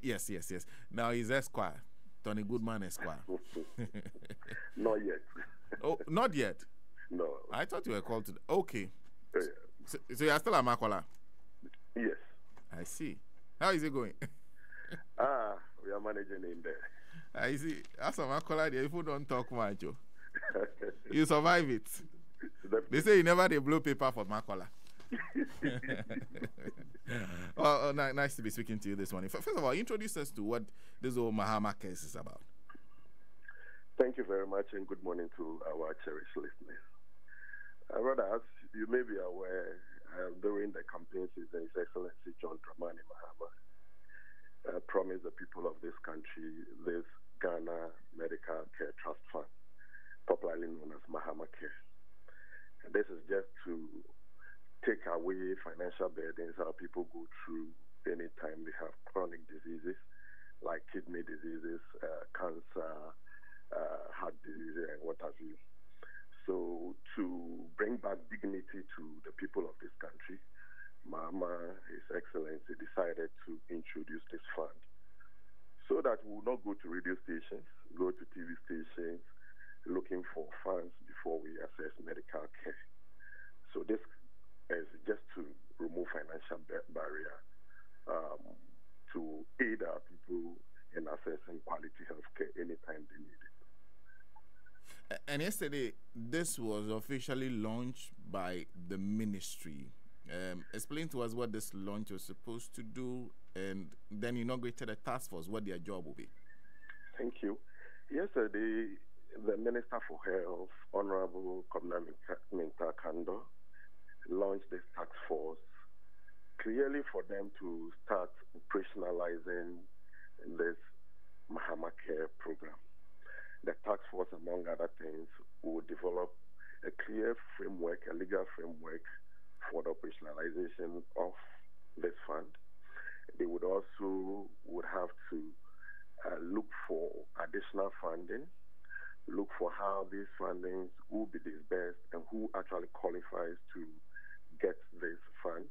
Yes, yes, yes. Now he's Esquire, Tony Goodman Esquire. Not yet. Oh, not yet. No. I thought you were called to. Okay. Yeah. So you are still a Makola? Yes. I see. How is it going? We are managing in there. I see. As a Makola, the people don't talk much. Oh. You survive it. They say you never they blow paper for Makola. Nice to be speaking to you this morning. First of all, introduce us to what this whole MAHAMA case is about. Thank you very much, and good morning to our cherished listeners. Rather, as you may be aware, during the campaign season, His Excellency John Dramani Mahama promised the people of this country this Ghana Medical Care Trust Fund, popularly known as MAHAMA Care. And this is just to take away financial burdens our people go through anytime they have chronic diseases like kidney diseases, cancer, heart disease, and what have you. So to bring back dignity to the people of this country, MAHAMA, His Excellency, decided to introduce this fund so that we will not go to radio stations, go to TV stations, looking for funds before we access medical care. So this is just to remove financial barrier to aid our people in accessing quality health care anytime they need it. And yesterday, this was officially launched by the ministry. Explain to us what this launch was supposed to do, and then inaugurated a task force, what their job will be. Thank you. Yesterday, the Minister for Health, Honorable Akandor, launched this task force clearly for them to start operationalizing this MAHAMA Care program. The task force, among other things, will develop a clear framework, a legal framework for the operationalization of this fund. They would also have to look for additional funding, look for how these fundings will be disbursed and who actually qualifies to get this fund.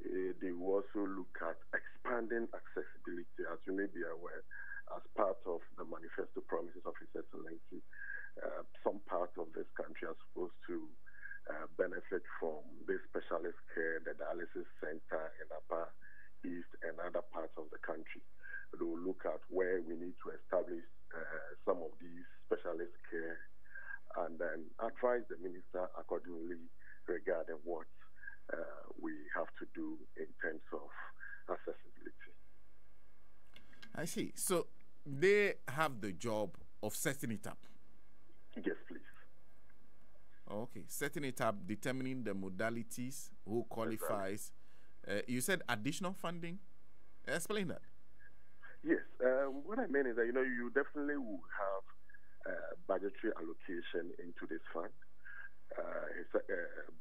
They will also look at expanding accessibility, as you may be aware, as part of the manifesto promises of His Excellency. Some parts of this country are supposed to benefit from this specialist care, the dialysis center in Upper East and other parts of the country. They will look at where we need to establish some of these specialist care and then advise the minister accordingly regarding what we have to do in terms of accessibility. I see. So they have the job of setting it up. Yes, please. Okay, setting it up, determining the modalities, who qualifies. You said additional funding. Explain that. Yes. What I mean is that you definitely will have budgetary allocation into this fund.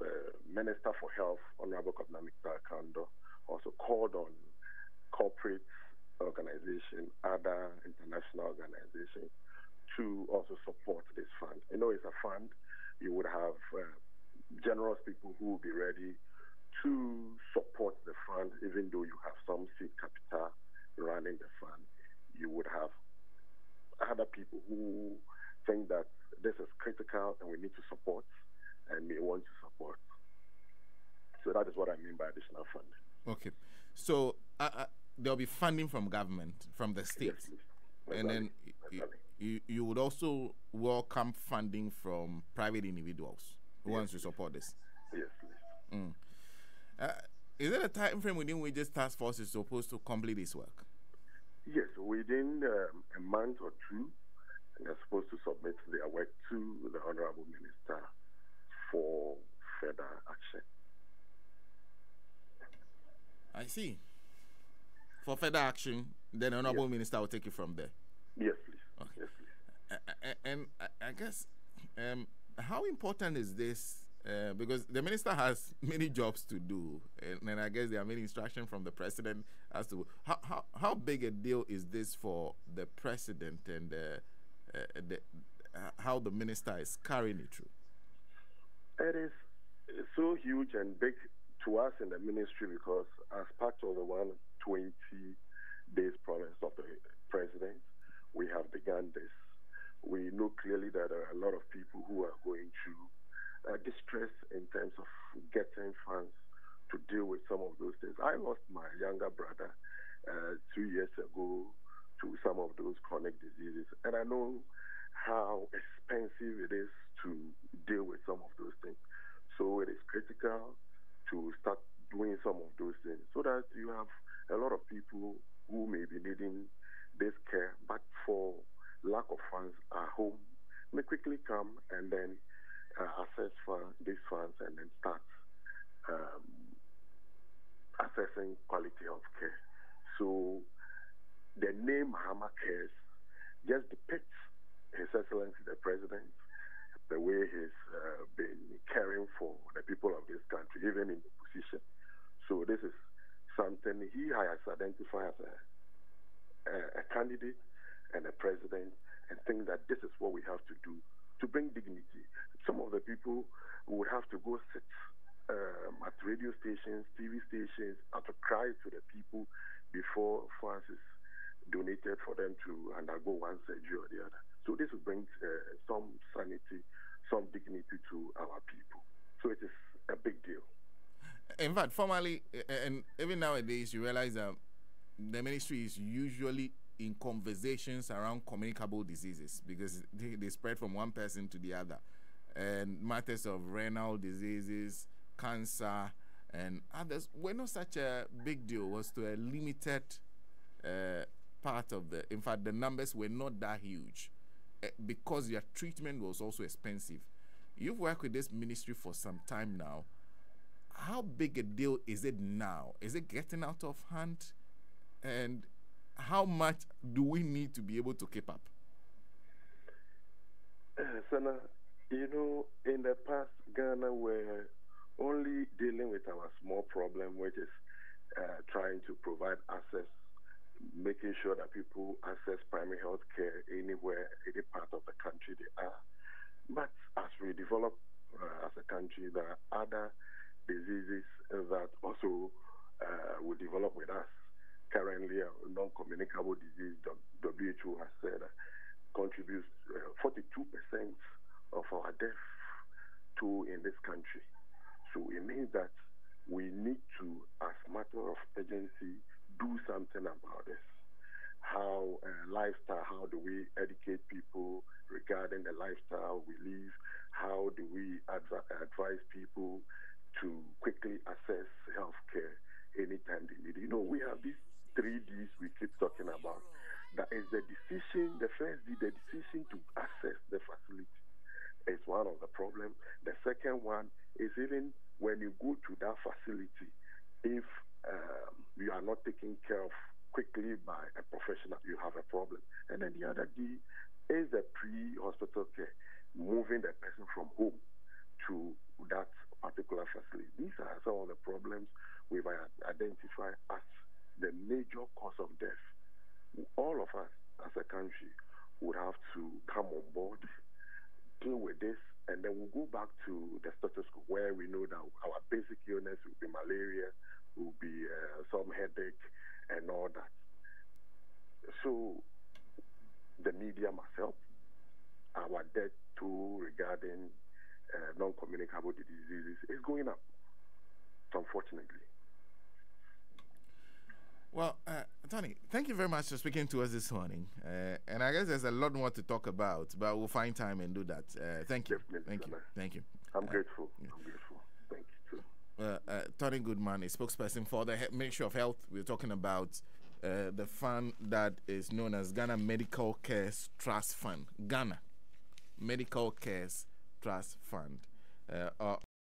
The Minister for Health, Honorable Akandor, also called on corporate organizations, other international organizations, to also support this fund. It's a fund. You would have generous people who will be ready to support the fund, even though you have some seed capital running the fund. You would have other people who think that this is critical and we need to support and may want to support. So that is what I mean by additional funding. Okay. So there'll be funding from government, from the states. Yes, and then you would also welcome funding from private individuals who wants to support this. Yes, please. Is there a time frame within which this task force is supposed to complete this work? Yes, within a month or two, they're supposed to submit their work to the Honorable Minister for further action. I see. For further action, then the Honorable Minister will take it from there. Yes, please. Okay. Yes, please. And I guess, how important is this? Because the minister has many jobs to do, and I guess there are many instructions from the president as to how big a deal is this for the president and how the minister is carrying it through. It is so huge and big to us in the ministry because as part of the 120 days promise younger brother 2 years ago to some of those chronic diseases. And I know how expensive it is to deal with some of those things. So it is critical to start doing some of those things so that you have a lot of people who may be needing this care, but for lack of funds at home, may quickly come and then access for these funds and then start assessing quality of care. So the name MAHAMA Cares just depicts His Excellency the President, the way he's been caring for the people of this country, even in the position. So this is something he has identified as a candidate and a president, and think that this is what we have to do to bring dignity. Some of the people would have to go sit at radio stations, TV stations, and to cry to the people before funds is donated for them to undergo one surgery or the other. So this will bring some sanity, some dignity to our people. So it is a big deal. In fact, formally, and even nowadays, you realize that the ministry is usually in conversations around communicable diseases because they spread from one person to the other. And matters of renal diseases, cancer, and others were not such a big deal. It was to a limited part of the... In fact, the numbers were not that huge because their treatment was also expensive. You've worked with this ministry for some time now. How big a deal is it now? Is it getting out of hand? And how much do we need to be able to keep up? Sana, you know, in the past, Ghana were only dealing with our small problem, which is trying to provide access, making sure that people access primary health care anywhere, any part of the country they are. But as we develop as a country, there are other diseases that also will develop with us. Currently, non-communicable disease, WHO has said, contributes 42% of our death toll in this country. So it means that we need to, as a matter of urgency, do something about this. How lifestyle, how do we educate people regarding the lifestyle we live? How do we advise people to quickly access health care anytime they need it? You know, we have these 3Ds we keep talking about. That is the decision, the first D, the decision to access the facility is one of the problems. The second one is even when you go to that facility, if you are not taken care of quickly by a professional, you have a problem. And then the other D is the pre-hospital care, moving the person from home to that particular facility. These are some of the problems we've identified as the major cause of death. All of us as a country would have to come on board, deal with this, and then we'll go back to the status quo where we know that our basic illness will be malaria, will be some headache, and all that. So the media must help. Our death toll regarding non-communicable diseases is going up, unfortunately. Well, Tony, thank you very much for speaking to us this morning. And I guess there's a lot more to talk about, but we'll find time and do that. Thank you. Definitely, thank you. Thank you. I'm grateful. Yeah. I'm grateful. Thank you, too. Tony Goodman, a spokesperson for the Ministry of Health. We're talking about the fund that is known as Ghana Medical Cares Trust Fund. Ghana Medical Cares Trust Fund.